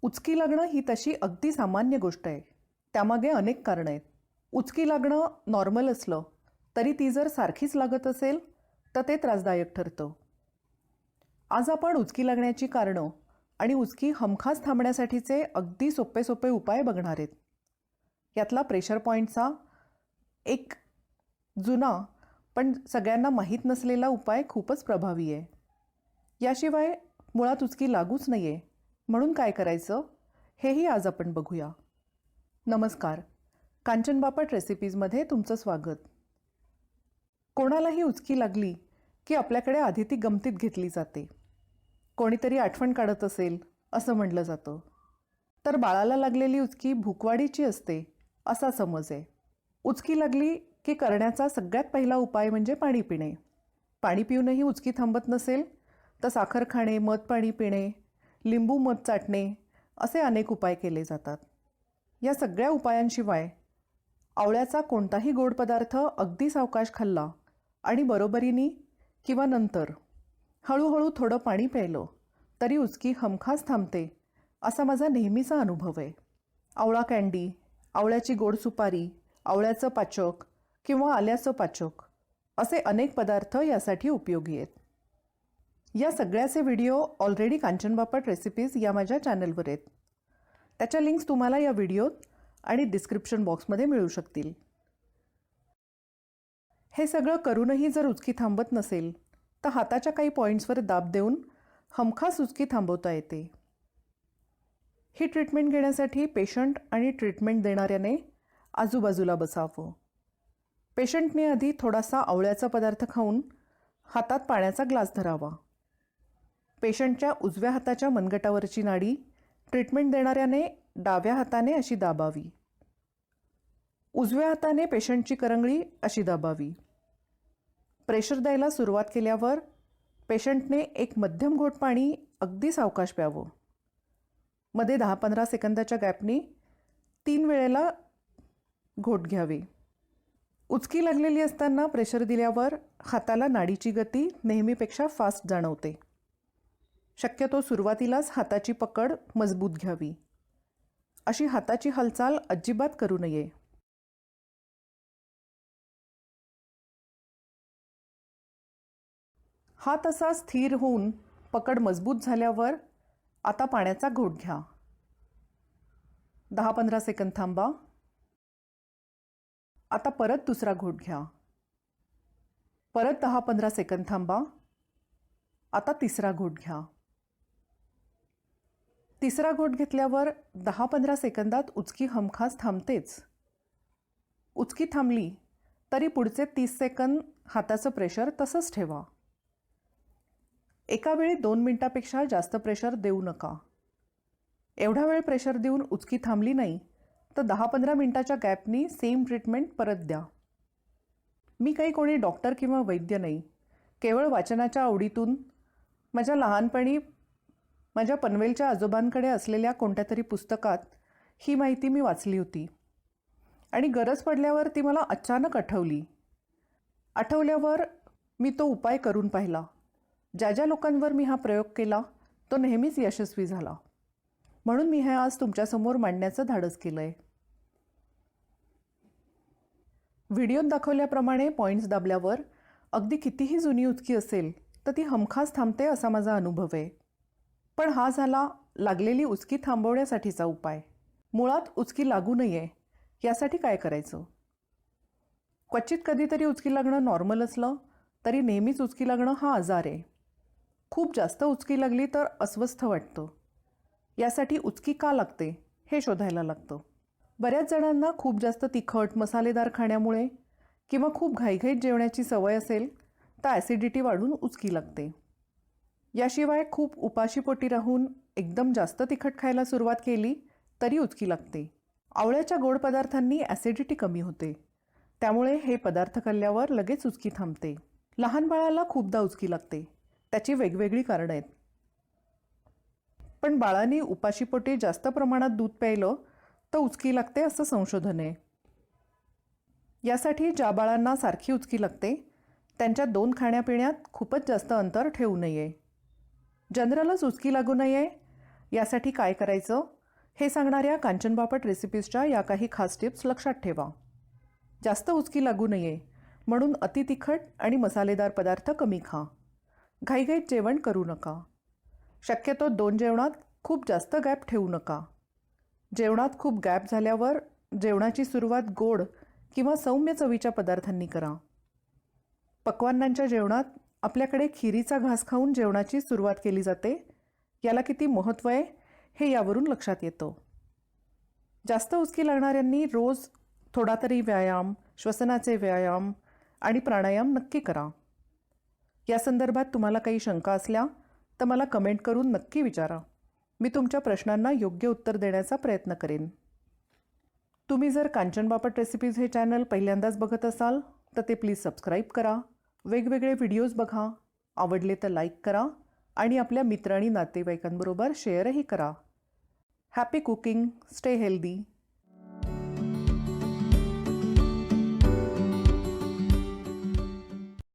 उचकी लागणं ही तशी अगदी सामान्य गोष्ट आहे. त्यामागे अनेक कारणं आहेत. उचकी लागणं नॉर्मल असलं तरी ती जर सारखीच लागत असेल तर ते त्रासदायक ठरतं. आज आपण उचकी लागण्याची कारणं आणि उचकी हमखास थांबण्यासाठीचे अगदी सोपे सोपे उपाय बघणार आहेत. यातला प्रेशर पॉईंटचा एक जुना पण सगळ्यांना माहीत नसलेला उपाय खूपच प्रभावी आहे. याशिवाय मुळात उचकी लागूच नाही आहे म्हणून काय करायचं हेही आज आपण बघूया. नमस्कार, कांचन बापट रेसिपीजमध्ये तुमचं स्वागत. कोणालाही उचकी लागली की आपल्याकडे आधी ती गमतीत घेतली जाते. कोणीतरी आठवण काढत असेल असं म्हटलं जातं. तर बाळाला लागलेली उचकी भूकवाढीची असते असा समज आहे. उचकी लागली की करण्याचा सगळ्यात पहिला उपाय म्हणजे पाणी पिणे. पाणी पिऊनही उचकी थांबत नसेल तर साखर खाणे, मध पाणी पिणे, लिंबू मध चाटणे असे अनेक उपाय केले जातात. या सगळ्या उपायांशिवाय आवळ्याचा कोणताही गोड पदार्थ अगदी सावकाश खाल्ला आणि बरोबरीने किंवा नंतर हळूहळू थोडं पाणी प्यायलं तरी उचकी हमखास थांबते असा माझा नेहमीचा अनुभव आहे. आवळा कँडी, आवळ्याची गोड सुपारी, आवळ्याचं पाचक किंवा आल्याचं पाचक असे अनेक पदार्थ यासाठी उपयोगी आहेत. या सगळ्याचे video already Kanchan Bapat recipes या माझ्या चॅनलवर आहेत. त्याच्या लिंक्स तुम्हाला या व्हिडिओत आणि डिस्क्रिप्शन बॉक्समध्ये मिळू शकतील. हे सगळं करूनही जर उचकी थांबत नसेल तर हाताच्या काही पॉईंट्सवर दाब देऊन हमखास उचकी थांबवता येते. ही ट्रीटमेंट घेण्यासाठी पेशंट आणि ट्रीटमेंट देणाऱ्याने आजूबाजूला बसावं. पेशंटने आधी थोडासा आवळ्याचा पदार्थ खाऊन हातात पाण्याचा ग्लास धरावा. पेशंटच्या उजव्या हाताच्या मनगटावरची नाडी ट्रीटमेंट देणाऱ्याने डाव्या हाताने अशी दाबावी. उजव्या हाताने पेशंटची करंगळी अशी दाबावी. प्रेशर द्यायला सुरुवात केल्यावर पेशंटने एक मध्यम घोट पाणी अगदी सावकाश प्यावं. मध्ये 10-15 सेकंदाच्या गॅपनी 3 वेळेला घोट घ्यावे. उचकी लागलेली असताना प्रेशर दिल्यावर हाताला नाडीची गती नेहमीपेक्षा फास्ट जाणवते. शक्यतो सुरुवातीलाच हाताची पकड मजबूत घ्यावी. अशी हाताची हालचाल अजिबात करू नये. हात असा स्थिर होऊन पकड मजबूत झाल्यावर आता पाण्याचा घोट घ्या. 10-15 सेकंद थांबा. आता परत दुसरा घोट घ्या. परत 10-15 सेकंद थांबा. आता तिसरा घोट घ्या. तिसरा घोट घेतल्यावर 10-15 सेकंदात उचकी हमखास थांबतेच. उचकी थांबली तरी पुढचे 30 सेकंद हाताचं प्रेशर तसंच ठेवा. एका वेळी 2 मिनिटापेक्षा जास्त प्रेशर देऊ नका. एवढा वेळ प्रेशर देऊन उचकी थांबली नाही तर 10-15 मिनिटाच्या गॅपनी सेम ट्रीटमेंट परत द्या. मी काही कोणी डॉक्टर किंवा वैद्य नाही. केवळ वाचनाच्या आवडीतून माझ्या लहानपणी माझ्या पनवेलच्या आजोबांकडे असलेल्या कोणत्या तरी पुस्तकात ही माहिती मी वाचली होती आणि गरज पडल्यावर ती मला अचानक आठवली. आठवल्यावर मी तो उपाय करून पाहिला. ज्या ज्या लोकांवर मी हा प्रयोग केला तो नेहमीच यशस्वी झाला. म्हणून मी हे आज तुमच्यासमोर मांडण्याचं धाडस केलं आहे. व्हिडिओत दाखवल्याप्रमाणे पॉईंट्स दाबल्यावर अगदी कितीही जुनी उचकी असेल तर ती हमखास थांबते असा माझा अनुभव आहे. पण हा झाला लागलेली उचकी थांबवण्यासाठीचा उपाय. मुळात उचकी लागू नये यासाठी काय करायचं? क्वचित कधीतरी उचकी लागणं नॉर्मल असलं तरी नेहमीच उचकी लागणं हा आजार आहे. खूप जास्त उचकी लागली तर अस्वस्थ वाटतं. यासाठी उचकी का लागते हे शोधायला लागतं. बऱ्याच जणांना खूप जास्त तिखट मसालेदार खाण्यामुळे किंवा खूप घाईघाईत जेवण्याची सवय असेल तर ॲसिडिटी वाढून उचकी लागते. याशिवाय खूप उपाशीपोटी राहून एकदम जास्त तिखट खायला सुरुवात केली तरी उचकी लागते. आवळ्याच्या गोड पदार्थांनी ॲसिडिटी कमी होते. त्यामुळे हे पदार्थ खाल्ल्यावर लगेच उचकी थांबते. लहान बाळाला खूपदा उचकी लागते. त्याची वेगवेगळी कारणं आहेत. पण बाळांनी उपाशीपोटी जास्त प्रमाणात दूध प्यायलं तर उचकी लागते असं संशोधन आहे. यासाठी ज्या बाळांना सारखी उचकी लागते त्यांच्या 2 खाण्यापिण्यात खूपच जास्त अंतर ठेवू नये. जनरलच उचकी लागू नये यासाठी काय करायचं हे सांगणाऱ्या कांचन बापट रेसिपीजच्या या काही खास टिप्स लक्षात ठेवा. जास्त उचकी लागू नये म्हणून अति तिखट आणि मसालेदार पदार्थ कमी खा. घाईघाईत जेवण करू नका. शक्यतो 2 जेवणात खूप जास्त गॅप ठेवू नका. जेवणात खूप गॅप झाल्यावर जेवणाची सुरुवात गोड किंवा सौम्य चवीच्या पदार्थांनी करा. पक्वान्नांच्या जेवणात आपल्याकडे खिरीचा घास खाऊन जेवणाची सुरुवात केली जाते. याला किती महत्त्व आहे हे यावरून लक्षात येतं. जास्त उचकी लागणाऱ्यांनी रोज थोडा तरी व्यायाम, श्वसनाचे व्यायाम आणि प्राणायाम नक्की करा. या संदर्भात तुम्हाला काही शंका असल्या तर मला कमेंट करून नक्की विचारा. मी तुमच्या प्रश्नांना योग्य उत्तर देण्याचा प्रयत्न करेन. तुम्ही जर कांचन बापट रेसिपीज हे चॅनल पहिल्यांदाच बघत असाल तर ते प्लीज सबस्क्राईब करा. वेगवेगळे व्हिडिओज बघा. आवडले तर लाईक करा आणि आपल्या मित्र आणि नातेवाईकांबरोबर शेअरही करा. Happy cooking, stay healthy.